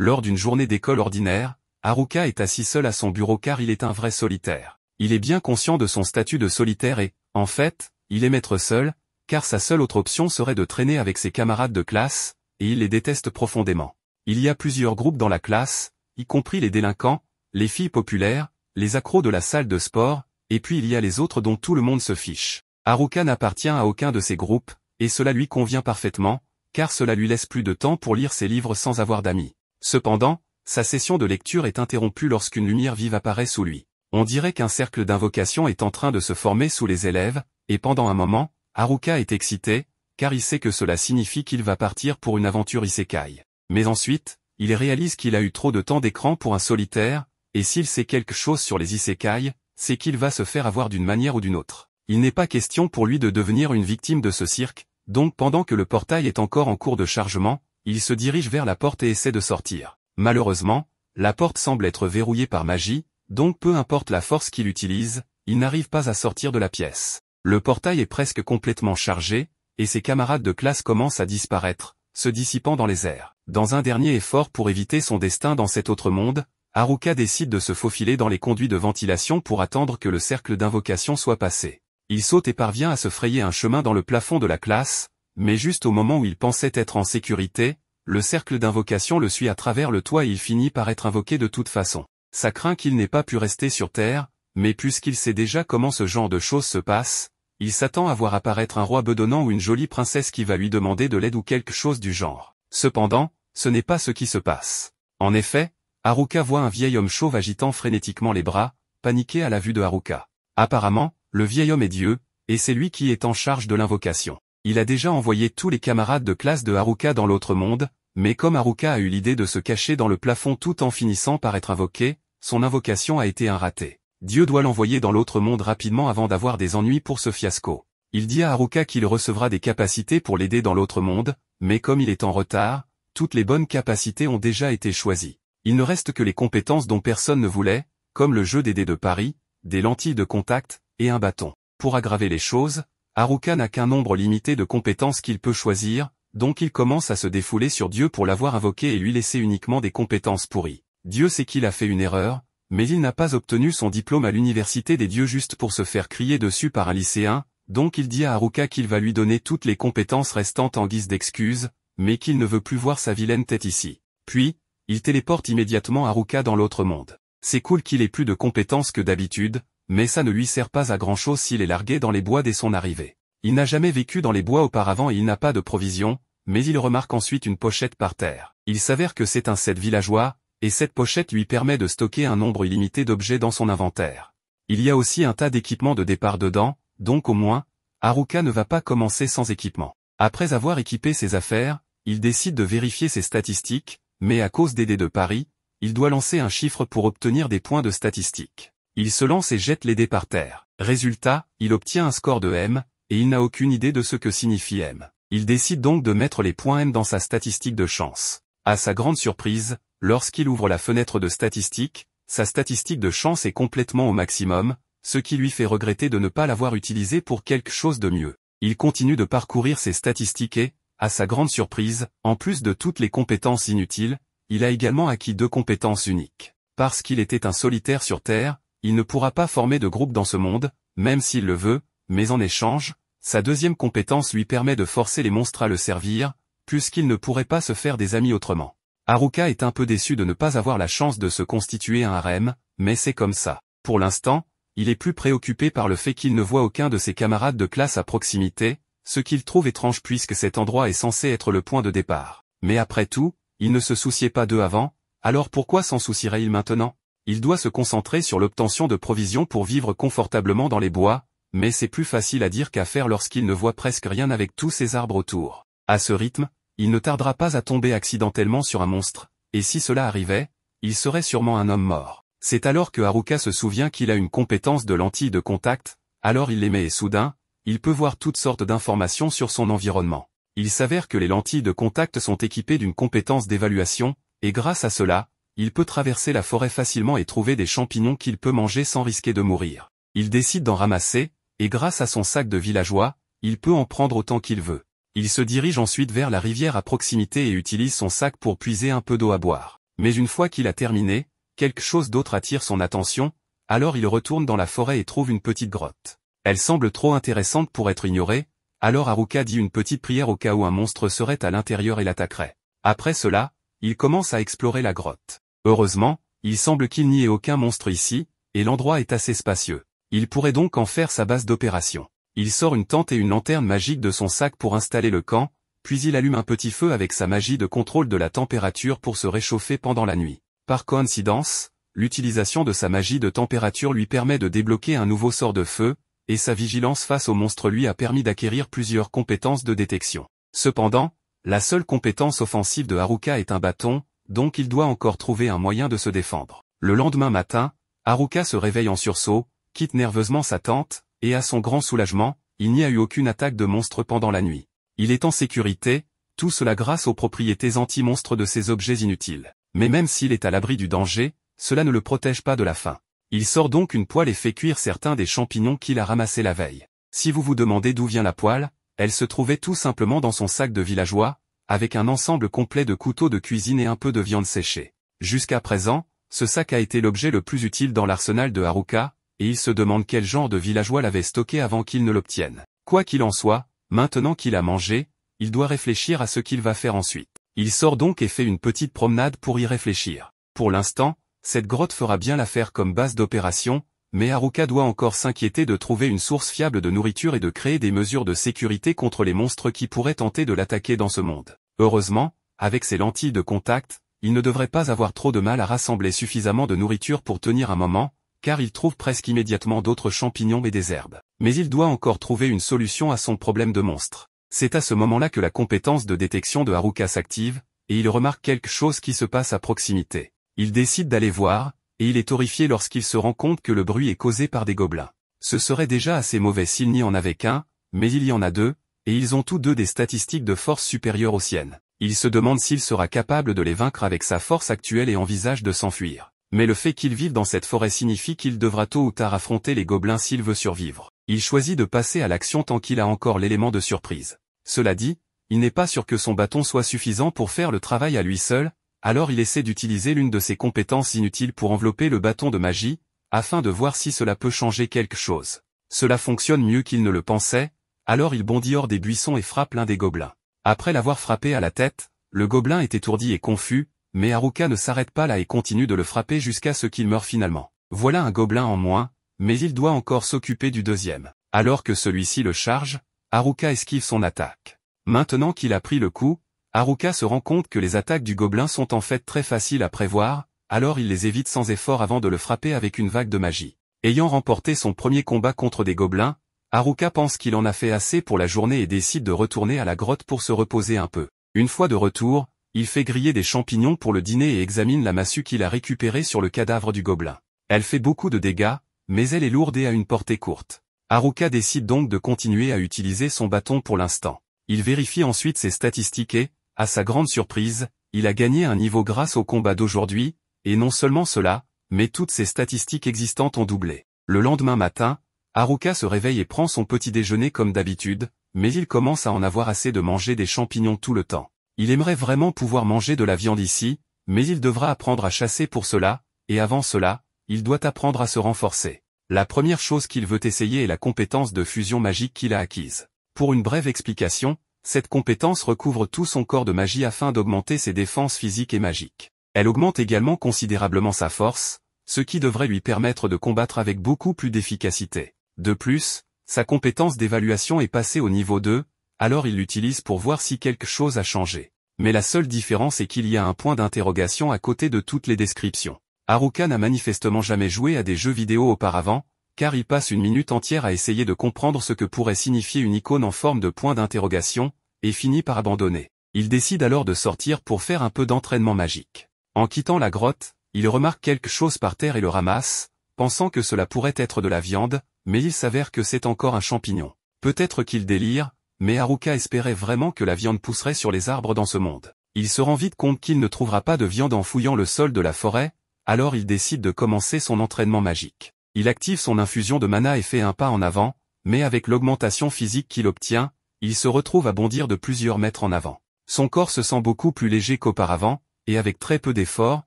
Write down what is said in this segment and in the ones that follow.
Lors d'une journée d'école ordinaire, Haruka est assis seul à son bureau car il est un vrai solitaire. Il est bien conscient de son statut de solitaire et, en fait, il aime être seul, car sa seule autre option serait de traîner avec ses camarades de classe, et il les déteste profondément. Il y a plusieurs groupes dans la classe, y compris les délinquants, les filles populaires, les accros de la salle de sport, et puis il y a les autres dont tout le monde se fiche. Haruka n'appartient à aucun de ces groupes, et cela lui convient parfaitement, car cela lui laisse plus de temps pour lire ses livres sans avoir d'amis. Cependant, sa session de lecture est interrompue lorsqu'une lumière vive apparaît sous lui. On dirait qu'un cercle d'invocation est en train de se former sous les élèves, et pendant un moment, Haruka est excité, car il sait que cela signifie qu'il va partir pour une aventure isekai. Mais ensuite, il réalise qu'il a eu trop de temps d'écran pour un solitaire, et s'il sait quelque chose sur les isekai, c'est qu'il va se faire avoir d'une manière ou d'une autre. Il n'est pas question pour lui de devenir une victime de ce cirque, donc pendant que le portail est encore en cours de chargement, il se dirige vers la porte et essaie de sortir. Malheureusement, la porte semble être verrouillée par magie, donc peu importe la force qu'il utilise, il n'arrive pas à sortir de la pièce. Le portail est presque complètement chargé, et ses camarades de classe commencent à disparaître, se dissipant dans les airs. Dans un dernier effort pour éviter son destin dans cet autre monde, Haruka décide de se faufiler dans les conduits de ventilation pour attendre que le cercle d'invocation soit passé. Il saute et parvient à se frayer un chemin dans le plafond de la classe, mais juste au moment où il pensait être en sécurité, le cercle d'invocation le suit à travers le toit et il finit par être invoqué de toute façon. Ça craint qu'il n'ait pas pu rester sur Terre, mais puisqu'il sait déjà comment ce genre de choses se passe, il s'attend à voir apparaître un roi bedonnant ou une jolie princesse qui va lui demander de l'aide ou quelque chose du genre. Cependant, ce n'est pas ce qui se passe. En effet, Haruka voit un vieil homme chauve agitant frénétiquement les bras, paniqué à la vue de Haruka. Apparemment, le vieil homme est Dieu, et c'est lui qui est en charge de l'invocation. Il a déjà envoyé tous les camarades de classe de Haruka dans l'autre monde, mais comme Haruka a eu l'idée de se cacher dans le plafond tout en finissant par être invoqué, son invocation a été un raté. Dieu doit l'envoyer dans l'autre monde rapidement avant d'avoir des ennuis pour ce fiasco. Il dit à Haruka qu'il recevra des capacités pour l'aider dans l'autre monde, mais comme il est en retard, toutes les bonnes capacités ont déjà été choisies. Il ne reste que les compétences dont personne ne voulait, comme le jeu des dés de Paris, des lentilles de contact, et un bâton. Pour aggraver les choses, Haruka n'a qu'un nombre limité de compétences qu'il peut choisir, donc il commence à se défouler sur Dieu pour l'avoir invoqué et lui laisser uniquement des compétences pourries. Dieu sait qu'il a fait une erreur, mais il n'a pas obtenu son diplôme à l'université des dieux juste pour se faire crier dessus par un lycéen, donc il dit à Haruka qu'il va lui donner toutes les compétences restantes en guise d'excuse, mais qu'il ne veut plus voir sa vilaine tête ici. Puis, il téléporte immédiatement Haruka dans l'autre monde. C'est cool qu'il ait plus de compétences que d'habitude, mais ça ne lui sert pas à grand chose s'il est largué dans les bois dès son arrivée. Il n'a jamais vécu dans les bois auparavant et il n'a pas de provisions, mais il remarque ensuite une pochette par terre. Il s'avère que c'est un set villageois, et cette pochette lui permet de stocker un nombre illimité d'objets dans son inventaire. Il y a aussi un tas d'équipements de départ dedans, donc au moins, Haruka ne va pas commencer sans équipement. Après avoir équipé ses affaires, il décide de vérifier ses statistiques, mais à cause des dés de Paris, il doit lancer un chiffre pour obtenir des points de statistiques. Il se lance et jette les dés par terre. Résultat, il obtient un score de M, et il n'a aucune idée de ce que signifie M. Il décide donc de mettre les points M dans sa statistique de chance. À sa grande surprise, lorsqu'il ouvre la fenêtre de statistiques, sa statistique de chance est complètement au maximum, ce qui lui fait regretter de ne pas l'avoir utilisée pour quelque chose de mieux. Il continue de parcourir ses statistiques et, à sa grande surprise, en plus de toutes les compétences inutiles, il a également acquis 2 compétences uniques. Parce qu'il était un solitaire sur Terre, il ne pourra pas former de groupe dans ce monde, même s'il le veut, mais en échange, sa deuxième compétence lui permet de forcer les monstres à le servir, puisqu'il ne pourrait pas se faire des amis autrement. Haruka est un peu déçu de ne pas avoir la chance de se constituer un harem, mais c'est comme ça. Pour l'instant, il est plus préoccupé par le fait qu'il ne voit aucun de ses camarades de classe à proximité, ce qu'il trouve étrange puisque cet endroit est censé être le point de départ. Mais après tout, il ne se souciait pas d'eux avant, alors pourquoi s'en soucierait-il maintenant? Il doit se concentrer sur l'obtention de provisions pour vivre confortablement dans les bois, mais c'est plus facile à dire qu'à faire lorsqu'il ne voit presque rien avec tous ces arbres autour. À ce rythme, il ne tardera pas à tomber accidentellement sur un monstre, et si cela arrivait, il serait sûrement un homme mort. C'est alors que Haruka se souvient qu'il a une compétence de lentille de contact, alors il les met et soudain, il peut voir toutes sortes d'informations sur son environnement. Il s'avère que les lentilles de contact sont équipées d'une compétence d'évaluation, et grâce à cela, il peut traverser la forêt facilement et trouver des champignons qu'il peut manger sans risquer de mourir. Il décide d'en ramasser, et grâce à son sac de villageois, il peut en prendre autant qu'il veut. Il se dirige ensuite vers la rivière à proximité et utilise son sac pour puiser un peu d'eau à boire. Mais une fois qu'il a terminé, quelque chose d'autre attire son attention, alors il retourne dans la forêt et trouve une petite grotte. Elle semble trop intéressante pour être ignorée, alors Haruka dit une petite prière au cas où un monstre serait à l'intérieur et l'attaquerait. Après cela, il commence à explorer la grotte. Heureusement, il semble qu'il n'y ait aucun monstre ici, et l'endroit est assez spacieux. Il pourrait donc en faire sa base d'opération. Il sort une tente et une lanterne magique de son sac pour installer le camp, puis il allume un petit feu avec sa magie de contrôle de la température pour se réchauffer pendant la nuit. Par coïncidence, l'utilisation de sa magie de température lui permet de débloquer un nouveau sort de feu, et sa vigilance face au monstre lui a permis d'acquérir plusieurs compétences de détection. Cependant, la seule compétence offensive de Haruka est un bâton, donc il doit encore trouver un moyen de se défendre. Le lendemain matin, Haruka se réveille en sursaut, quitte nerveusement sa tente, et à son grand soulagement, il n'y a eu aucune attaque de monstre pendant la nuit. Il est en sécurité, tout cela grâce aux propriétés anti-monstres de ces objets inutiles. Mais même s'il est à l'abri du danger, cela ne le protège pas de la faim. Il sort donc une poêle et fait cuire certains des champignons qu'il a ramassés la veille. Si vous vous demandez d'où vient la poêle, elle se trouvait tout simplement dans son sac de villageois, avec un ensemble complet de couteaux de cuisine et un peu de viande séchée. Jusqu'à présent, ce sac a été l'objet le plus utile dans l'arsenal de Haruka, et il se demande quel genre de villageois l'avait stocké avant qu'il ne l'obtienne. Quoi qu'il en soit, maintenant qu'il a mangé, il doit réfléchir à ce qu'il va faire ensuite. Il sort donc et fait une petite promenade pour y réfléchir. Pour l'instant, cette grotte fera bien l'affaire comme base d'opération, mais Haruka doit encore s'inquiéter de trouver une source fiable de nourriture et de créer des mesures de sécurité contre les monstres qui pourraient tenter de l'attaquer dans ce monde. Heureusement, avec ses lentilles de contact, il ne devrait pas avoir trop de mal à rassembler suffisamment de nourriture pour tenir un moment, car il trouve presque immédiatement d'autres champignons et des herbes. Mais il doit encore trouver une solution à son problème de monstre. C'est à ce moment-là que la compétence de détection de Haruka s'active, et il remarque quelque chose qui se passe à proximité. Il décide d'aller voir, et il est horrifié lorsqu'il se rend compte que le bruit est causé par des gobelins. Ce serait déjà assez mauvais s'il n'y en avait qu'un, mais il y en a deux, et ils ont tous deux des statistiques de force supérieures aux siennes. Il se demande s'il sera capable de les vaincre avec sa force actuelle et envisage de s'enfuir. Mais le fait qu'il vive dans cette forêt signifie qu'il devra tôt ou tard affronter les gobelins s'il veut survivre. Il choisit de passer à l'action tant qu'il a encore l'élément de surprise. Cela dit, il n'est pas sûr que son bâton soit suffisant pour faire le travail à lui seul, alors il essaie d'utiliser l'une de ses compétences inutiles pour envelopper le bâton de magie, afin de voir si cela peut changer quelque chose. Cela fonctionne mieux qu'il ne le pensait, alors il bondit hors des buissons et frappe l'un des gobelins. Après l'avoir frappé à la tête, le gobelin est étourdi et confus, mais Haruka ne s'arrête pas là et continue de le frapper jusqu'à ce qu'il meure finalement. Voilà un gobelin en moins, mais il doit encore s'occuper du deuxième. Alors que celui-ci le charge, Haruka esquive son attaque. Maintenant qu'il a pris le coup, Haruka se rend compte que les attaques du gobelin sont en fait très faciles à prévoir, alors il les évite sans effort avant de le frapper avec une vague de magie. Ayant remporté son premier combat contre des gobelins, Haruka pense qu'il en a fait assez pour la journée et décide de retourner à la grotte pour se reposer un peu. Une fois de retour, il fait griller des champignons pour le dîner et examine la massue qu'il a récupérée sur le cadavre du gobelin. Elle fait beaucoup de dégâts, mais elle est lourde et a une portée courte. Haruka décide donc de continuer à utiliser son bâton pour l'instant. Il vérifie ensuite ses statistiques et, à sa grande surprise, il a gagné un niveau grâce au combat d'aujourd'hui, et non seulement cela, mais toutes ses statistiques existantes ont doublé. Le lendemain matin, Haruka se réveille et prend son petit déjeuner comme d'habitude, mais il commence à en avoir assez de manger des champignons tout le temps. Il aimerait vraiment pouvoir manger de la viande ici, mais il devra apprendre à chasser pour cela, et avant cela, il doit apprendre à se renforcer. La première chose qu'il veut essayer est la compétence de fusion magique qu'il a acquise. Pour une brève explication, cette compétence recouvre tout son corps de magie afin d'augmenter ses défenses physiques et magiques. Elle augmente également considérablement sa force, ce qui devrait lui permettre de combattre avec beaucoup plus d'efficacité. De plus, sa compétence d'évaluation est passée au niveau 2, alors il l'utilise pour voir si quelque chose a changé. Mais la seule différence est qu'il y a un point d'interrogation à côté de toutes les descriptions. Haruka n'a manifestement jamais joué à des jeux vidéo auparavant, car il passe une minute entière à essayer de comprendre ce que pourrait signifier une icône en forme de point d'interrogation, et finit par abandonner. Il décide alors de sortir pour faire un peu d'entraînement magique. En quittant la grotte, il remarque quelque chose par terre et le ramasse, pensant que cela pourrait être de la viande, mais il s'avère que c'est encore un champignon. Peut-être qu'il délire, mais Haruka espérait vraiment que la viande pousserait sur les arbres dans ce monde. Il se rend vite compte qu'il ne trouvera pas de viande en fouillant le sol de la forêt, alors il décide de commencer son entraînement magique. Il active son infusion de mana et fait un pas en avant, mais avec l'augmentation physique qu'il obtient, il se retrouve à bondir de plusieurs mètres en avant. Son corps se sent beaucoup plus léger qu'auparavant, et avec très peu d'efforts,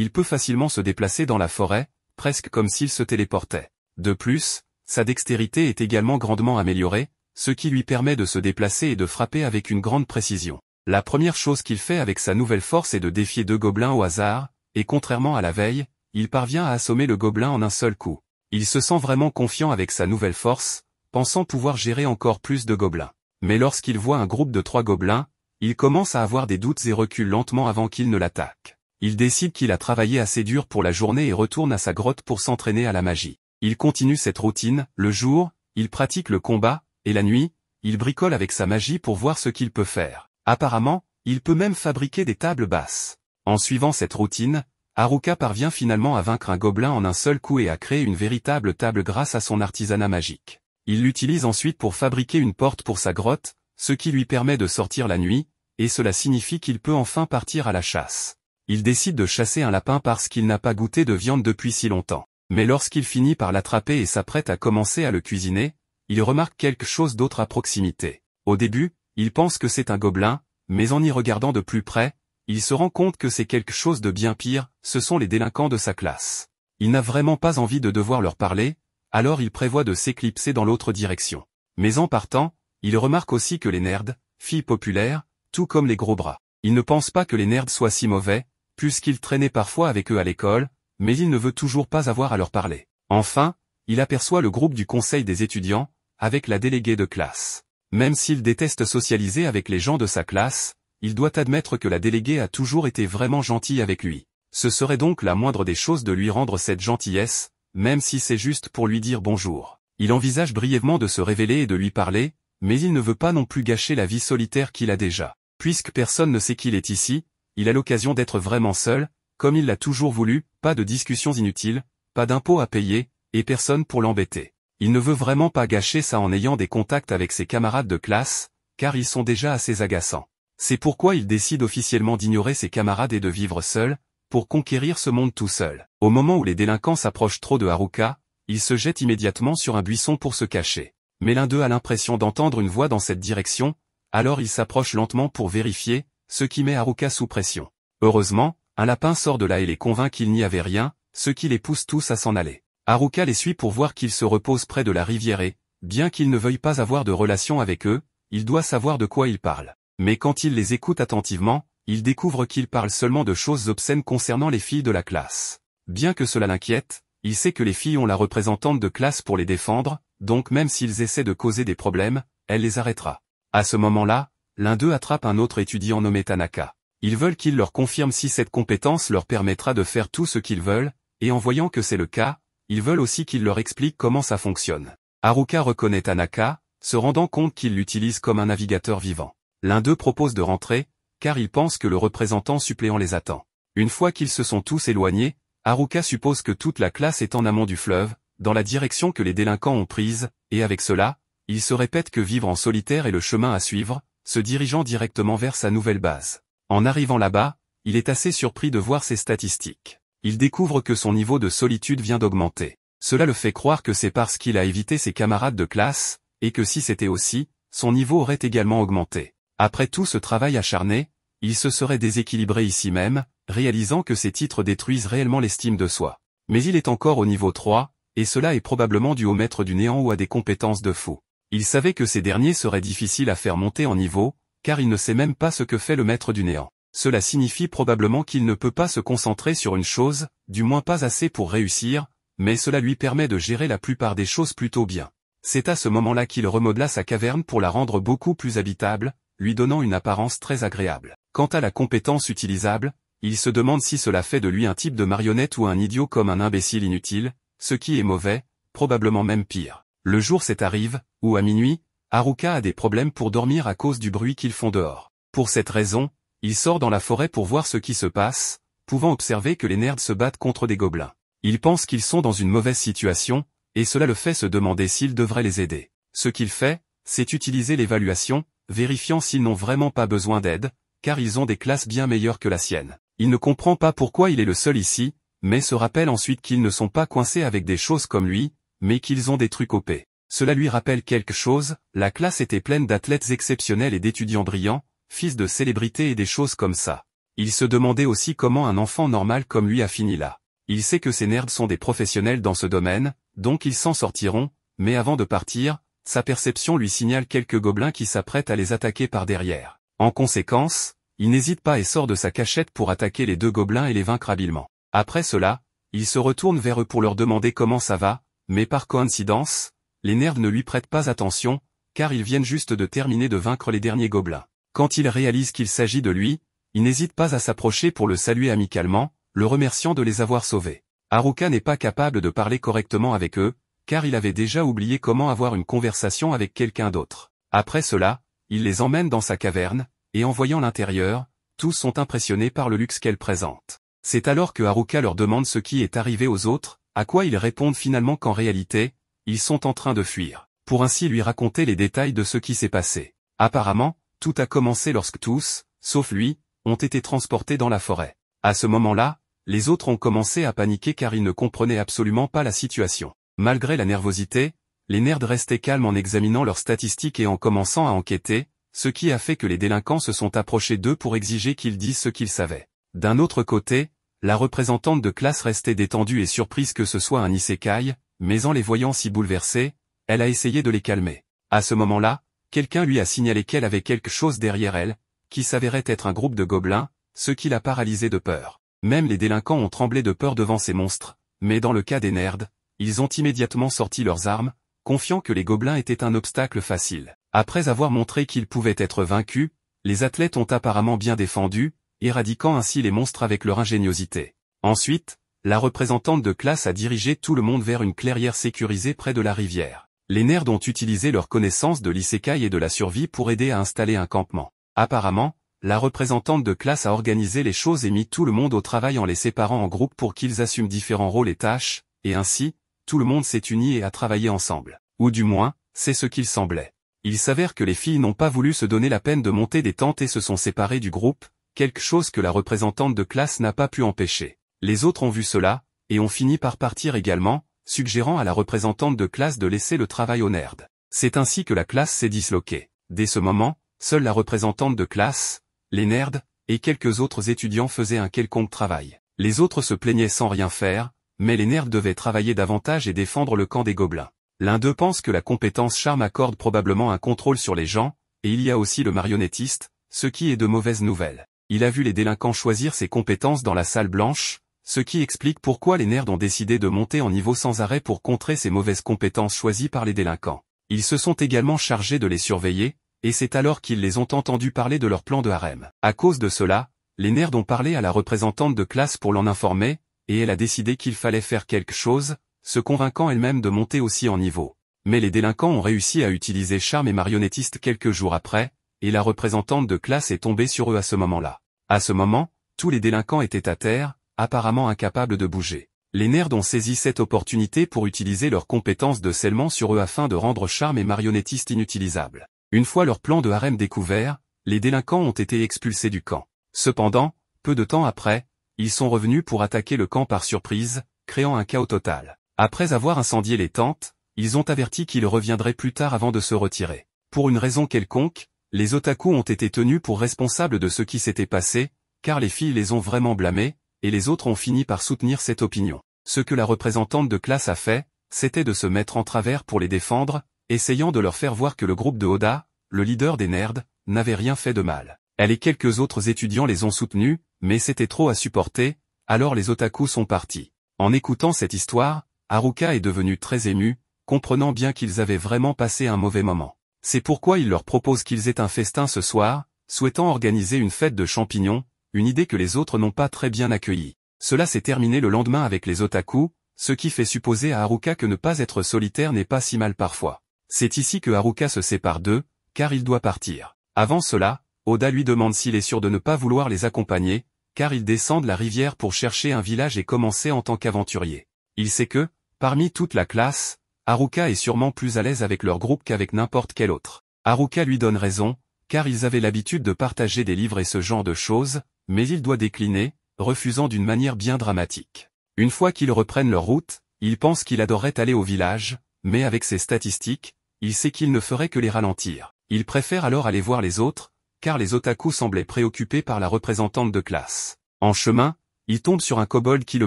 il peut facilement se déplacer dans la forêt, presque comme s'il se téléportait. De plus, sa dextérité est également grandement améliorée, ce qui lui permet de se déplacer et de frapper avec une grande précision. La première chose qu'il fait avec sa nouvelle force est de défier 2 gobelins au hasard, et contrairement à la veille, il parvient à assommer le gobelin en un seul coup. Il se sent vraiment confiant avec sa nouvelle force, pensant pouvoir gérer encore plus de gobelins. Mais lorsqu'il voit un groupe de 3 gobelins, il commence à avoir des doutes et recule lentement avant qu'ils ne l'attaquent. Il décide qu'il a travaillé assez dur pour la journée et retourne à sa grotte pour s'entraîner à la magie. Il continue cette routine, le jour, il pratique le combat, et la nuit, il bricole avec sa magie pour voir ce qu'il peut faire. Apparemment, il peut même fabriquer des tables basses. En suivant cette routine, Haruka parvient finalement à vaincre un gobelin en un seul coup et à créer une véritable table grâce à son artisanat magique. Il l'utilise ensuite pour fabriquer une porte pour sa grotte, ce qui lui permet de sortir la nuit, et cela signifie qu'il peut enfin partir à la chasse. Il décide de chasser un lapin parce qu'il n'a pas goûté de viande depuis si longtemps. Mais lorsqu'il finit par l'attraper et s'apprête à commencer à le cuisiner, il remarque quelque chose d'autre à proximité. Au début, il pense que c'est un gobelin, mais en y regardant de plus près, il se rend compte que c'est quelque chose de bien pire, ce sont les délinquants de sa classe. Il n'a vraiment pas envie de devoir leur parler, alors il prévoit de s'éclipser dans l'autre direction. Mais en partant, il remarque aussi que les nerds, filles populaires, tout comme les gros bras. Il ne pense pas que les nerds soient si mauvais, puisqu'il traînait parfois avec eux à l'école, mais il ne veut toujours pas avoir à leur parler. Enfin, il aperçoit le groupe du conseil des étudiants, avec la déléguée de classe. Même s'il déteste socialiser avec les gens de sa classe, il doit admettre que la déléguée a toujours été vraiment gentille avec lui. Ce serait donc la moindre des choses de lui rendre cette gentillesse, même si c'est juste pour lui dire bonjour. Il envisage brièvement de se révéler et de lui parler, mais il ne veut pas non plus gâcher la vie solitaire qu'il a déjà. Puisque personne ne sait qu'il est ici, il a l'occasion d'être vraiment seul, comme il l'a toujours voulu, pas de discussions inutiles, pas d'impôts à payer, et personne pour l'embêter. Il ne veut vraiment pas gâcher ça en ayant des contacts avec ses camarades de classe, car ils sont déjà assez agaçants. C'est pourquoi il décide officiellement d'ignorer ses camarades et de vivre seul, pour conquérir ce monde tout seul. Au moment où les délinquants s'approchent trop de Haruka, il se jette immédiatement sur un buisson pour se cacher. Mais l'un d'eux a l'impression d'entendre une voix dans cette direction, alors il s'approche lentement pour vérifier, ce qui met Haruka sous pression. Heureusement, un lapin sort de là et les convainc qu'il n'y avait rien, ce qui les pousse tous à s'en aller. Haruka les suit pour voir qu'ils se reposent près de la rivière et, bien qu'il ne veuille pas avoir de relation avec eux, il doit savoir de quoi ils parlent. Mais quand il les écoute attentivement, il découvre qu'ils parlent seulement de choses obscènes concernant les filles de la classe. Bien que cela l'inquiète, il sait que les filles ont la représentante de classe pour les défendre, donc même s'ils essaient de causer des problèmes, elle les arrêtera. À ce moment-là, l'un d'eux attrape un autre étudiant nommé Tanaka. Ils veulent qu'il leur confirme si cette compétence leur permettra de faire tout ce qu'ils veulent, et en voyant que c'est le cas, ils veulent aussi qu'il leur explique comment ça fonctionne. Haruka reconnaît Tanaka, se rendant compte qu'il l'utilise comme un navigateur vivant. L'un d'eux propose de rentrer, car il pense que le représentant suppléant les attend. Une fois qu'ils se sont tous éloignés, Haruka suppose que toute la classe est en amont du fleuve, dans la direction que les délinquants ont prise, et avec cela, il se répète que vivre en solitaire est le chemin à suivre, se dirigeant directement vers sa nouvelle base. En arrivant là-bas, il est assez surpris de voir ses statistiques. Il découvre que son niveau de solitude vient d'augmenter. Cela le fait croire que c'est parce qu'il a évité ses camarades de classe, et que si c'était aussi, son niveau aurait également augmenté. Après tout ce travail acharné, il se serait déséquilibré ici même, réalisant que ses titres détruisent réellement l'estime de soi. Mais il est encore au niveau 3, et cela est probablement dû au maître du néant ou à des compétences de fou. Il savait que ces derniers seraient difficiles à faire monter en niveau, car il ne sait même pas ce que fait le maître du néant. Cela signifie probablement qu'il ne peut pas se concentrer sur une chose, du moins pas assez pour réussir, mais cela lui permet de gérer la plupart des choses plutôt bien. C'est à ce moment-là qu'il remodela sa caverne pour la rendre beaucoup plus habitable, lui donnant une apparence très agréable. Quant à la compétence utilisable, il se demande si cela fait de lui un type de marionnette ou un idiot comme un imbécile inutile, ce qui est mauvais, probablement même pire. Le jour arrive, où à minuit, Haruka a des problèmes pour dormir à cause du bruit qu'ils font dehors. Pour cette raison, il sort dans la forêt pour voir ce qui se passe, pouvant observer que les nerds se battent contre des gobelins. Il pense qu'ils sont dans une mauvaise situation, et cela le fait se demander s'il devrait les aider. Ce qu'il fait, c'est utiliser l'évaluation, vérifiant s'ils n'ont vraiment pas besoin d'aide, car ils ont des classes bien meilleures que la sienne. Il ne comprend pas pourquoi il est le seul ici, mais se rappelle ensuite qu'ils ne sont pas coincés avec des choses comme lui, mais qu'ils ont des trucs OP. Cela lui rappelle quelque chose, la classe était pleine d'athlètes exceptionnels et d'étudiants brillants, fils de célébrités et des choses comme ça. Il se demandait aussi comment un enfant normal comme lui a fini là. Il sait que ces nerds sont des professionnels dans ce domaine, donc ils s'en sortiront, mais avant de partir, sa perception lui signale quelques gobelins qui s'apprêtent à les attaquer par derrière. En conséquence, il n'hésite pas et sort de sa cachette pour attaquer les deux gobelins et les vaincre habilement. Après cela, il se retourne vers eux pour leur demander comment ça va, mais par coïncidence, les nerds ne lui prêtent pas attention, car ils viennent juste de terminer de vaincre les derniers gobelins. Quand il réalise qu'il s'agit de lui, il n'hésite pas à s'approcher pour le saluer amicalement, le remerciant de les avoir sauvés. Haruka n'est pas capable de parler correctement avec eux, car il avait déjà oublié comment avoir une conversation avec quelqu'un d'autre. Après cela, il les emmène dans sa caverne, et en voyant l'intérieur, tous sont impressionnés par le luxe qu'elle présente. C'est alors que Haruka leur demande ce qui est arrivé aux autres, à quoi ils répondent finalement qu'en réalité, ils sont en train de fuir, pour ainsi lui raconter les détails de ce qui s'est passé. Apparemment, tout a commencé lorsque tous, sauf lui, ont été transportés dans la forêt. À ce moment-là, les autres ont commencé à paniquer car ils ne comprenaient absolument pas la situation. Malgré la nervosité, les nerds restaient calmes en examinant leurs statistiques et en commençant à enquêter, ce qui a fait que les délinquants se sont approchés d'eux pour exiger qu'ils disent ce qu'ils savaient. D'un autre côté, la représentante de classe restait détendue et surprise que ce soit un isekai, mais en les voyant si bouleversés, elle a essayé de les calmer. À ce moment-là, quelqu'un lui a signalé qu'elle avait quelque chose derrière elle, qui s'avérait être un groupe de gobelins, ce qui l'a paralysé de peur. Même les délinquants ont tremblé de peur devant ces monstres, mais dans le cas des nerds, ils ont immédiatement sorti leurs armes, confiant que les gobelins étaient un obstacle facile. Après avoir montré qu'ils pouvaient être vaincus, les athlètes ont apparemment bien défendu, éradiquant ainsi les monstres avec leur ingéniosité. Ensuite, la représentante de classe a dirigé tout le monde vers une clairière sécurisée près de la rivière. Les nerds ont utilisé leur connaissance de l'isekai et de la survie pour aider à installer un campement. Apparemment, la représentante de classe a organisé les choses et mis tout le monde au travail en les séparant en groupes pour qu'ils assument différents rôles et tâches, et ainsi, tout le monde s'est uni et a travaillé ensemble. Ou du moins, c'est ce qu'il semblait. Il s'avère que les filles n'ont pas voulu se donner la peine de monter des tentes et se sont séparées du groupe, quelque chose que la représentante de classe n'a pas pu empêcher. Les autres ont vu cela, et ont fini par partir également, suggérant à la représentante de classe de laisser le travail aux nerds. C'est ainsi que la classe s'est disloquée. Dès ce moment, seule la représentante de classe, les nerds, et quelques autres étudiants faisaient un quelconque travail. Les autres se plaignaient sans rien faire, mais les nerds devaient travailler davantage et défendre le camp des gobelins. L'un d'eux pense que la compétence charme accorde probablement un contrôle sur les gens, et il y a aussi le marionnettiste, ce qui est de mauvaises nouvelles. Il a vu les délinquants choisir ses compétences dans la salle blanche, ce qui explique pourquoi les nerds ont décidé de monter en niveau sans arrêt pour contrer ces mauvaises compétences choisies par les délinquants. Ils se sont également chargés de les surveiller, et c'est alors qu'ils les ont entendus parler de leur plan de harem. À cause de cela, les nerds ont parlé à la représentante de classe pour l'en informer, et elle a décidé qu'il fallait faire quelque chose, se convainquant elle-même de monter aussi en niveau. Mais les délinquants ont réussi à utiliser charme et marionnettiste quelques jours après, et la représentante de classe est tombée sur eux à ce moment-là. À ce moment, tous les délinquants étaient à terre, apparemment incapables de bouger. Les nerds ont saisi cette opportunité pour utiliser leurs compétences de scellement sur eux afin de rendre charme et marionnettiste inutilisables. Une fois leur plan de harem découvert, les délinquants ont été expulsés du camp. Cependant, peu de temps après, ils sont revenus pour attaquer le camp par surprise, créant un chaos total. Après avoir incendié les tentes, ils ont averti qu'ils reviendraient plus tard avant de se retirer. Pour une raison quelconque, les otaku ont été tenus pour responsables de ce qui s'était passé, car les filles les ont vraiment blâmés, et les autres ont fini par soutenir cette opinion. Ce que la représentante de classe a fait, c'était de se mettre en travers pour les défendre, essayant de leur faire voir que le groupe de Oda, le leader des nerds, n'avait rien fait de mal. Elle et quelques autres étudiants les ont soutenus, mais c'était trop à supporter, alors les otaku sont partis. En écoutant cette histoire, Haruka est devenu très ému, comprenant bien qu'ils avaient vraiment passé un mauvais moment. C'est pourquoi il leur propose qu'ils aient un festin ce soir, souhaitant organiser une fête de champignons, une idée que les autres n'ont pas très bien accueillie. Cela s'est terminé le lendemain avec les otaku, ce qui fait supposer à Haruka que ne pas être solitaire n'est pas si mal parfois. C'est ici que Haruka se sépare d'eux, car il doit partir. Avant cela, Oda lui demande s'il est sûr de ne pas vouloir les accompagner, car ils descendent la rivière pour chercher un village et commencer en tant qu'aventurier. Il sait que, parmi toute la classe, Haruka est sûrement plus à l'aise avec leur groupe qu'avec n'importe quel autre. Haruka lui donne raison, car ils avaient l'habitude de partager des livres et ce genre de choses, mais il doit décliner, refusant d'une manière bien dramatique. Une fois qu'ils reprennent leur route, il pense qu'il adorerait aller au village, mais avec ses statistiques, il sait qu'il ne ferait que les ralentir. Il préfère alors aller voir les autres, car les otaku semblaient préoccupés par la représentante de classe. En chemin, il tombe sur un kobold qui le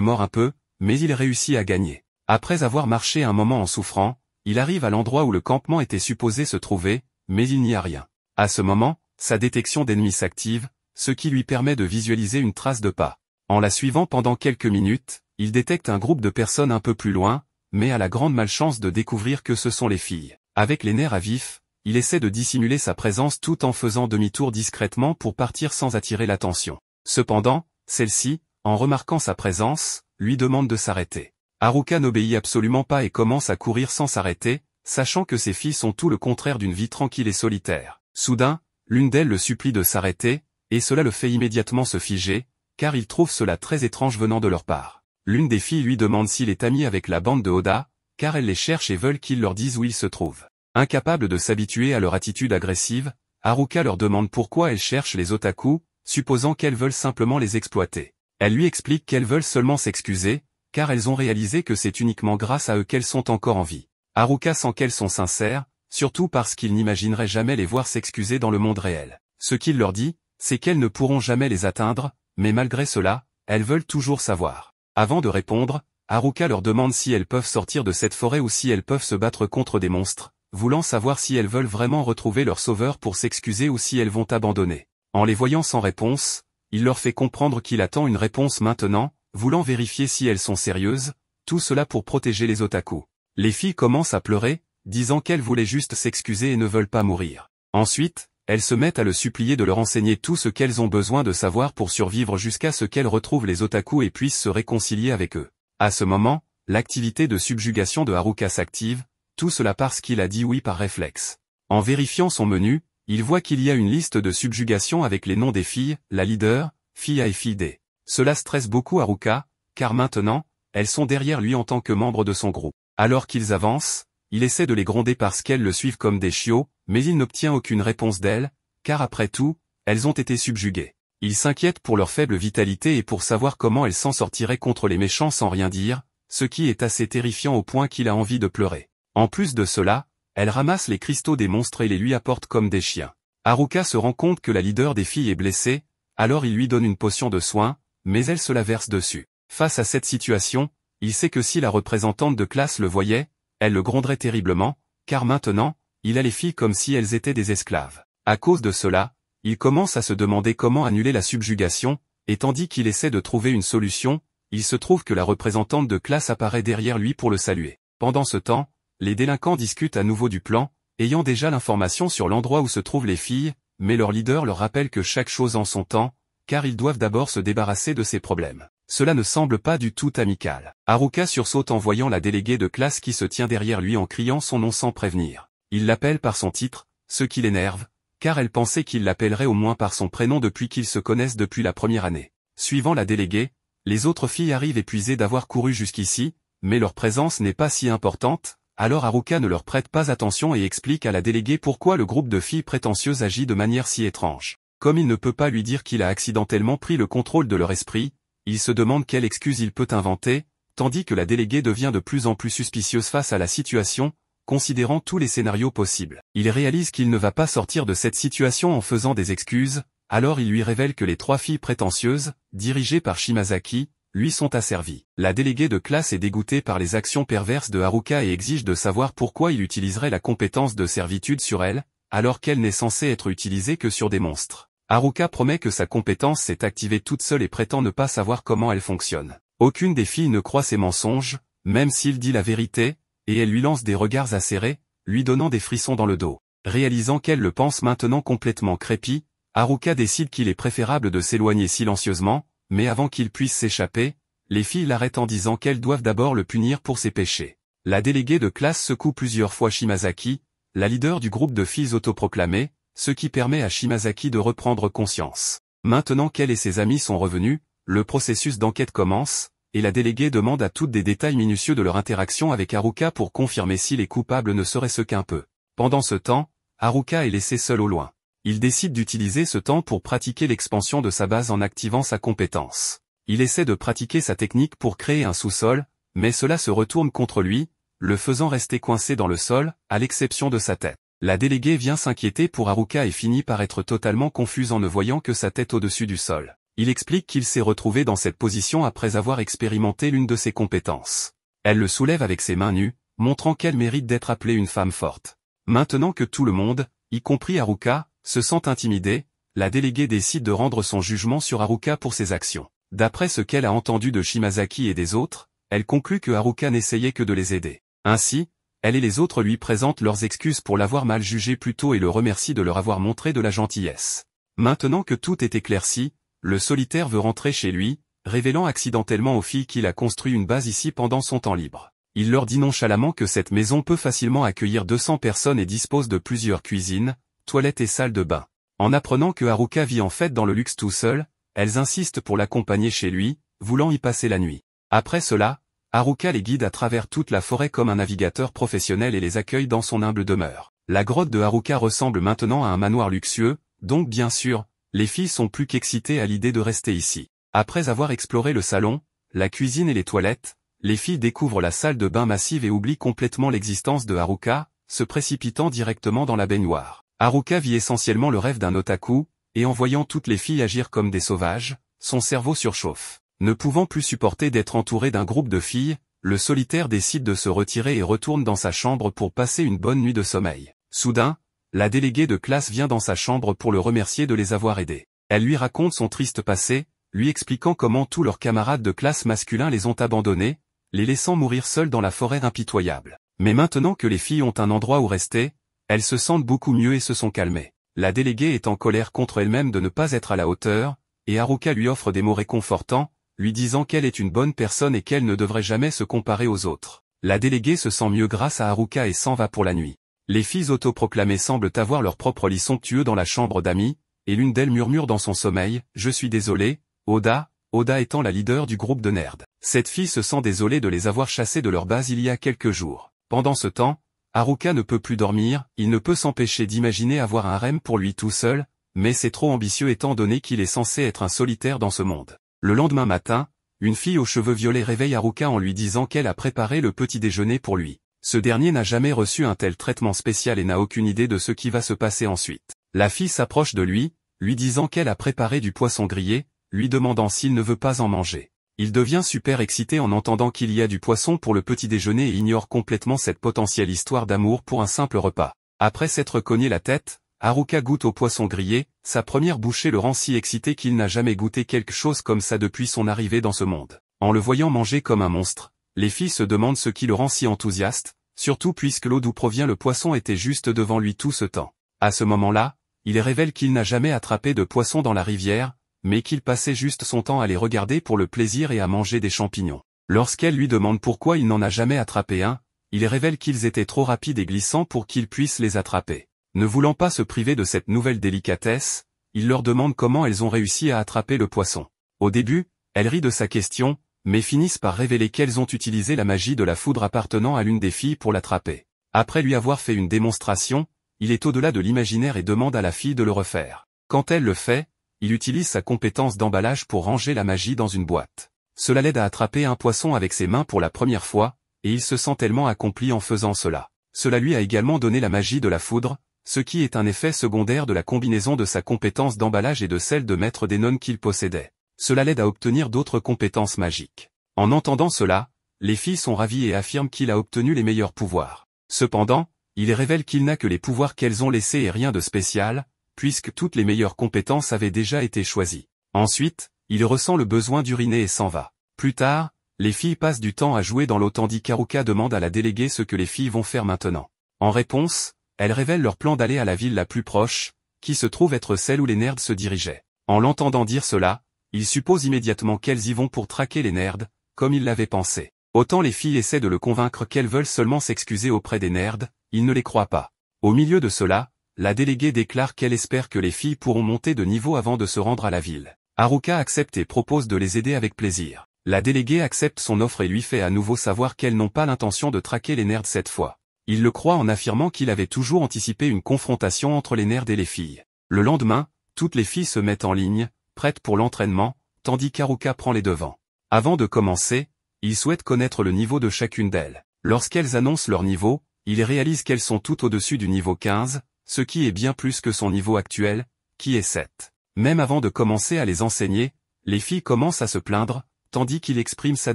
mord un peu, mais il réussit à gagner. Après avoir marché un moment en souffrant, il arrive à l'endroit où le campement était supposé se trouver, mais il n'y a rien. À ce moment, sa détection d'ennemis s'active, ce qui lui permet de visualiser une trace de pas. En la suivant pendant quelques minutes, il détecte un groupe de personnes un peu plus loin, mais a la grande malchance de découvrir que ce sont les filles. Avec les nerfs à vif, il essaie de dissimuler sa présence tout en faisant demi-tour discrètement pour partir sans attirer l'attention. Cependant, celle-ci, en remarquant sa présence, lui demande de s'arrêter. Haruka n'obéit absolument pas et commence à courir sans s'arrêter, sachant que ces filles sont tout le contraire d'une vie tranquille et solitaire. Soudain, l'une d'elles le supplie de s'arrêter, et cela le fait immédiatement se figer, car il trouve cela très étrange venant de leur part. L'une des filles lui demande s'il est ami avec la bande de Oda, car elles les cherchent et veulent qu'ils leur disent où ils se trouvent. Incapable de s'habituer à leur attitude agressive, Haruka leur demande pourquoi elles cherchent les otaku, supposant qu'elles veulent simplement les exploiter. Elles lui expliquent qu'elles veulent seulement s'excuser, car elles ont réalisé que c'est uniquement grâce à eux qu'elles sont encore en vie. Haruka sent qu'elles sont sincères, surtout parce qu'il n'imaginerait jamais les voir s'excuser dans le monde réel. Ce qu'il leur dit, c'est qu'elles ne pourront jamais les atteindre, mais malgré cela, elles veulent toujours savoir. Avant de répondre, Haruka leur demande si elles peuvent sortir de cette forêt ou si elles peuvent se battre contre des monstres, voulant savoir si elles veulent vraiment retrouver leur sauveur pour s'excuser ou si elles vont abandonner. En les voyant sans réponse, il leur fait comprendre qu'il attend une réponse maintenant, voulant vérifier si elles sont sérieuses, tout cela pour protéger les otaku. Les filles commencent à pleurer, disant qu'elles voulaient juste s'excuser et ne veulent pas mourir. Ensuite, elles se mettent à le supplier de leur enseigner tout ce qu'elles ont besoin de savoir pour survivre jusqu'à ce qu'elles retrouvent les otaku et puissent se réconcilier avec eux. À ce moment, l'activité de subjugation de Haruka s'active, tout cela parce qu'il a dit oui par réflexe. En vérifiant son menu, il voit qu'il y a une liste de subjugation avec les noms des filles, la leader, fille A et fille D. Cela stresse beaucoup Haruka, car maintenant, elles sont derrière lui en tant que membre de son groupe. Alors qu'ils avancent, il essaie de les gronder parce qu'elles le suivent comme des chiots, mais il n'obtient aucune réponse d'elles, car après tout, elles ont été subjuguées. Il s'inquiète pour leur faible vitalité et pour savoir comment elles s'en sortiraient contre les méchants sans rien dire, ce qui est assez terrifiant au point qu'il a envie de pleurer. En plus de cela, elle ramasse les cristaux des monstres et les lui apporte comme des chiens. Haruka se rend compte que la leader des filles est blessée, alors il lui donne une potion de soin, mais elle se la verse dessus. Face à cette situation, il sait que si la représentante de classe le voyait, elle le gronderait terriblement, car maintenant, il a les filles comme si elles étaient des esclaves. À cause de cela, il commence à se demander comment annuler la subjugation, et tandis qu'il essaie de trouver une solution, il se trouve que la représentante de classe apparaît derrière lui pour le saluer. Pendant ce temps, les délinquants discutent à nouveau du plan, ayant déjà l'information sur l'endroit où se trouvent les filles, mais leur leader leur rappelle que chaque chose en son temps, car ils doivent d'abord se débarrasser de ces problèmes. Cela ne semble pas du tout amical. Haruka sursaute en voyant la déléguée de classe qui se tient derrière lui en criant son nom sans prévenir. Il l'appelle par son titre, ce qui l'énerve, car elle pensait qu'il l'appellerait au moins par son prénom depuis qu'ils se connaissent depuis la première année. Suivant la déléguée, les autres filles arrivent épuisées d'avoir couru jusqu'ici, mais leur présence n'est pas si importante, alors Haruka ne leur prête pas attention et explique à la déléguée pourquoi le groupe de filles prétentieuses agit de manière si étrange. Comme il ne peut pas lui dire qu'il a accidentellement pris le contrôle de leur esprit, il se demande quelle excuse il peut inventer, tandis que la déléguée devient de plus en plus suspicieuse face à la situation, considérant tous les scénarios possibles. Il réalise qu'il ne va pas sortir de cette situation en faisant des excuses, alors il lui révèle que les 3 filles prétentieuses, dirigées par Shimazaki, lui sont asservies. La déléguée de classe est dégoûtée par les actions perverses de Haruka et exige de savoir pourquoi il utiliserait la compétence de servitude sur elle, alors qu'elle n'est censée être utilisée que sur des monstres. Haruka promet que sa compétence s'est activée toute seule et prétend ne pas savoir comment elle fonctionne. Aucune des filles ne croit ses mensonges, même s'il dit la vérité, et elle lui lance des regards acérés, lui donnant des frissons dans le dos. Réalisant qu'elle le pense maintenant complètement crépi, Haruka décide qu'il est préférable de s'éloigner silencieusement, mais avant qu'il puisse s'échapper, les filles l'arrêtent en disant qu'elles doivent d'abord le punir pour ses péchés. La déléguée de classe secoue plusieurs fois Shimazaki, la leader du groupe de filles autoproclamées, ce qui permet à Shimazaki de reprendre conscience. Maintenant qu'elle et ses amis sont revenus, le processus d'enquête commence, et la déléguée demande à toutes des détails minutieux de leur interaction avec Haruka pour confirmer si les coupables ne seraient ce qu'un peu. Pendant ce temps, Haruka est laissé seul au loin. Il décide d'utiliser ce temps pour pratiquer l'expansion de sa base en activant sa compétence. Il essaie de pratiquer sa technique pour créer un sous-sol, mais cela se retourne contre lui, le faisant rester coincé dans le sol, à l'exception de sa tête. La déléguée vient s'inquiéter pour Haruka et finit par être totalement confuse en ne voyant que sa tête au-dessus du sol. Il explique qu'il s'est retrouvé dans cette position après avoir expérimenté l'une de ses compétences. Elle le soulève avec ses mains nues, montrant qu'elle mérite d'être appelée une femme forte. Maintenant que tout le monde, y compris Haruka, se sent intimidé, la déléguée décide de rendre son jugement sur Haruka pour ses actions. D'après ce qu'elle a entendu de Shimazaki et des autres, elle conclut que Haruka n'essayait que de les aider. Ainsi, elle et les autres lui présentent leurs excuses pour l'avoir mal jugé plus tôt et le remercient de leur avoir montré de la gentillesse. Maintenant que tout est éclairci, le solitaire veut rentrer chez lui, révélant accidentellement aux filles qu'il a construit une base ici pendant son temps libre. Il leur dit nonchalamment que cette maison peut facilement accueillir 200 personnes et dispose de plusieurs cuisines, toilettes et salles de bain. En apprenant que Haruka vit en fait dans le luxe tout seul, elles insistent pour l'accompagner chez lui, voulant y passer la nuit. Après cela, Haruka les guide à travers toute la forêt comme un navigateur professionnel et les accueille dans son humble demeure. La grotte de Haruka ressemble maintenant à un manoir luxueux, donc bien sûr, les filles sont plus qu'excitées à l'idée de rester ici. Après avoir exploré le salon, la cuisine et les toilettes, les filles découvrent la salle de bain massive et oublient complètement l'existence de Haruka, se précipitant directement dans la baignoire. Haruka vit essentiellement le rêve d'un otaku, et en voyant toutes les filles agir comme des sauvages, son cerveau surchauffe. Ne pouvant plus supporter d'être entouré d'un groupe de filles, le solitaire décide de se retirer et retourne dans sa chambre pour passer une bonne nuit de sommeil. Soudain, la déléguée de classe vient dans sa chambre pour le remercier de les avoir aidés. Elle lui raconte son triste passé, lui expliquant comment tous leurs camarades de classe masculins les ont abandonnés, les laissant mourir seuls dans la forêt impitoyable. Mais maintenant que les filles ont un endroit où rester, elles se sentent beaucoup mieux et se sont calmées. La déléguée est en colère contre elle-même de ne pas être à la hauteur, et Haruka lui offre des mots réconfortants, lui disant qu'elle est une bonne personne et qu'elle ne devrait jamais se comparer aux autres. La déléguée se sent mieux grâce à Haruka et s'en va pour la nuit. Les filles autoproclamées semblent avoir leur propre lit somptueux dans la chambre d'amis, et l'une d'elles murmure dans son sommeil « Je suis désolée, Oda », Oda étant la leader du groupe de nerds. Cette fille se sent désolée de les avoir chassés de leur base il y a quelques jours. Pendant ce temps, Haruka ne peut plus dormir, il ne peut s'empêcher d'imaginer avoir un harem pour lui tout seul, mais c'est trop ambitieux étant donné qu'il est censé être un solitaire dans ce monde. Le lendemain matin, une fille aux cheveux violets réveille Haruka en lui disant qu'elle a préparé le petit déjeuner pour lui. Ce dernier n'a jamais reçu un tel traitement spécial et n'a aucune idée de ce qui va se passer ensuite. La fille s'approche de lui disant qu'elle a préparé du poisson grillé, lui demandant s'il ne veut pas en manger. Il devient super excité en entendant qu'il y a du poisson pour le petit déjeuner et ignore complètement cette potentielle histoire d'amour pour un simple repas. Après s'être cogné la tête, Haruka goûte au poisson grillé, sa première bouchée le rend si excité qu'il n'a jamais goûté quelque chose comme ça depuis son arrivée dans ce monde. En le voyant manger comme un monstre, les filles se demandent ce qui le rend si enthousiaste, surtout puisque l'eau d'où provient le poisson était juste devant lui tout ce temps. À ce moment-là, il révèle qu'il n'a jamais attrapé de poisson dans la rivière, mais qu'il passait juste son temps à les regarder pour le plaisir et à manger des champignons. Lorsqu'elle lui demande pourquoi il n'en a jamais attrapé un, il révèle qu'ils étaient trop rapides et glissants pour qu'il puisse les attraper. Ne voulant pas se priver de cette nouvelle délicatesse, il leur demande comment elles ont réussi à attraper le poisson. Au début, elles rient de sa question, mais finissent par révéler qu'elles ont utilisé la magie de la foudre appartenant à l'une des filles pour l'attraper. Après lui avoir fait une démonstration, il est au-delà de l'imaginaire et demande à la fille de le refaire. Quand elle le fait, il utilise sa compétence d'emballage pour ranger la magie dans une boîte. Cela l'aide à attraper un poisson avec ses mains pour la première fois, et il se sent tellement accompli en faisant cela. Cela lui a également donné la magie de la foudre, ce qui est un effet secondaire de la combinaison de sa compétence d'emballage et de celle de maître des nonnes qu'il possédait. Cela l'aide à obtenir d'autres compétences magiques. En entendant cela, les filles sont ravies et affirment qu'il a obtenu les meilleurs pouvoirs. Cependant, il révèle qu'il n'a que les pouvoirs qu'elles ont laissés et rien de spécial, puisque toutes les meilleures compétences avaient déjà été choisies. Ensuite, il ressent le besoin d'uriner et s'en va. Plus tard, les filles passent du temps à jouer dans l'eau tandis qu'Haruka demande à la déléguée ce que les filles vont faire maintenant. En réponse, elles révèlent leur plan d'aller à la ville la plus proche, qui se trouve être celle où les nerds se dirigeaient. En l'entendant dire cela, il suppose immédiatement qu'elles y vont pour traquer les nerds, comme il l'avait pensé. Autant les filles essaient de le convaincre qu'elles veulent seulement s'excuser auprès des nerds, il ne les croit pas. Au milieu de cela, la déléguée déclare qu'elle espère que les filles pourront monter de niveau avant de se rendre à la ville. Haruka accepte et propose de les aider avec plaisir. La déléguée accepte son offre et lui fait à nouveau savoir qu'elles n'ont pas l'intention de traquer les nerds cette fois. Il le croit en affirmant qu'il avait toujours anticipé une confrontation entre les nerds et les filles. Le lendemain, toutes les filles se mettent en ligne, prêtes pour l'entraînement, tandis qu'Haruka prend les devants. Avant de commencer, il souhaite connaître le niveau de chacune d'elles. Lorsqu'elles annoncent leur niveau, il réalise qu'elles sont toutes au-dessus du niveau 15, ce qui est bien plus que son niveau actuel, qui est 7. Même avant de commencer à les enseigner, les filles commencent à se plaindre, tandis qu'il exprime sa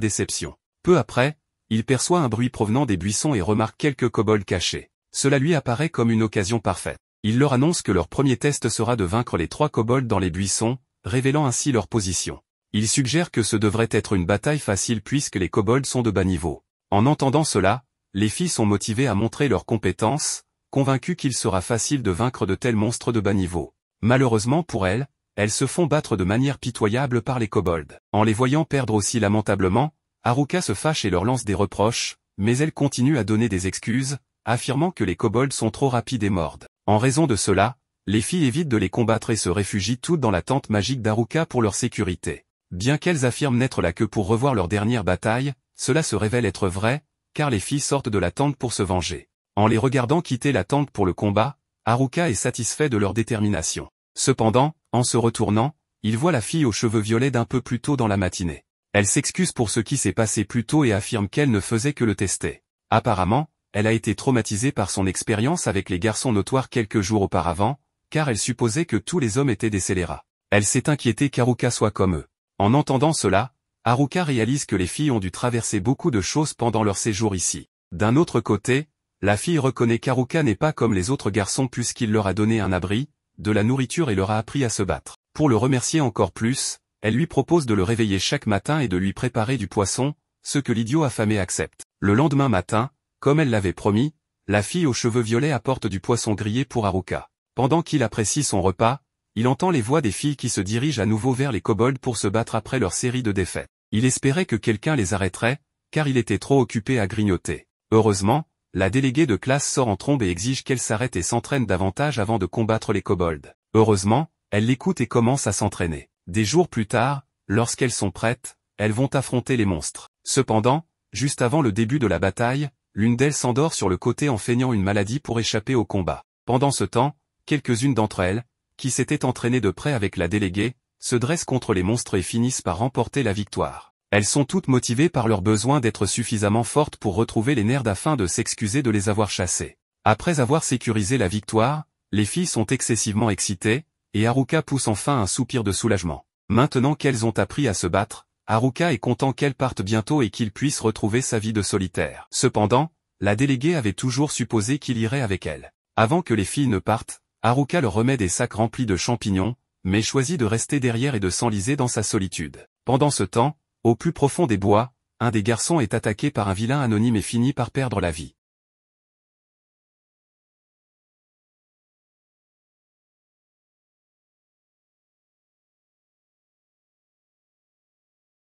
déception. Peu après, il perçoit un bruit provenant des buissons et remarque quelques kobolds cachés. Cela lui apparaît comme une occasion parfaite. Il leur annonce que leur premier test sera de vaincre les 3 kobolds dans les buissons, révélant ainsi leur position. Il suggère que ce devrait être une bataille facile puisque les kobolds sont de bas niveau. En entendant cela, les filles sont motivées à montrer leurs compétences, convaincues qu'il sera facile de vaincre de tels monstres de bas niveau. Malheureusement pour elles se font battre de manière pitoyable par les kobolds. En les voyant perdre aussi lamentablement, Haruka se fâche et leur lance des reproches, mais elle continue à donner des excuses, affirmant que les kobolds sont trop rapides et mordent. En raison de cela, les filles évitent de les combattre et se réfugient toutes dans la tente magique d'Haruka pour leur sécurité. Bien qu'elles affirment n'être là que pour revoir leur dernière bataille, cela se révèle être vrai, car les filles sortent de la tente pour se venger. En les regardant quitter la tente pour le combat, Haruka est satisfait de leur détermination. Cependant, en se retournant, il voit la fille aux cheveux violets d'un peu plus tôt dans la matinée. Elle s'excuse pour ce qui s'est passé plus tôt et affirme qu'elle ne faisait que le tester. Apparemment, elle a été traumatisée par son expérience avec les garçons notoires quelques jours auparavant, car elle supposait que tous les hommes étaient des scélérats. Elle s'est inquiétée qu'Haruka soit comme eux. En entendant cela, Haruka réalise que les filles ont dû traverser beaucoup de choses pendant leur séjour ici. D'un autre côté, la fille reconnaît qu'Haruka n'est pas comme les autres garçons puisqu'il leur a donné un abri, de la nourriture et leur a appris à se battre. Pour le remercier encore plus, elle lui propose de le réveiller chaque matin et de lui préparer du poisson, ce que l'idiot affamé accepte. Le lendemain matin, comme elle l'avait promis, la fille aux cheveux violets apporte du poisson grillé pour Haruka. Pendant qu'il apprécie son repas, il entend les voix des filles qui se dirigent à nouveau vers les kobolds pour se battre après leur série de défaites. Il espérait que quelqu'un les arrêterait, car il était trop occupé à grignoter. Heureusement, la déléguée de classe sort en trombe et exige qu'elle s'arrête et s'entraîne davantage avant de combattre les kobolds. Heureusement, elle l'écoute et commence à s'entraîner. Des jours plus tard, lorsqu'elles sont prêtes, elles vont affronter les monstres. Cependant, juste avant le début de la bataille, l'une d'elles s'endort sur le côté en feignant une maladie pour échapper au combat. Pendant ce temps, quelques-unes d'entre elles, qui s'étaient entraînées de près avec la déléguée, se dressent contre les monstres et finissent par remporter la victoire. Elles sont toutes motivées par leur besoin d'être suffisamment fortes pour retrouver les nerfs afin de s'excuser de les avoir chassées. Après avoir sécurisé la victoire, les filles sont excessivement excitées, et Haruka pousse enfin un soupir de soulagement. Maintenant qu'elles ont appris à se battre, Haruka est content qu'elles partent bientôt et qu'il puisse retrouver sa vie de solitaire. Cependant, la déléguée avait toujours supposé qu'il irait avec elle. Avant que les filles ne partent, Haruka leur remet des sacs remplis de champignons, mais choisit de rester derrière et de s'enliser dans sa solitude. Pendant ce temps, au plus profond des bois, un des garçons est attaqué par un vilain anonyme et finit par perdre la vie.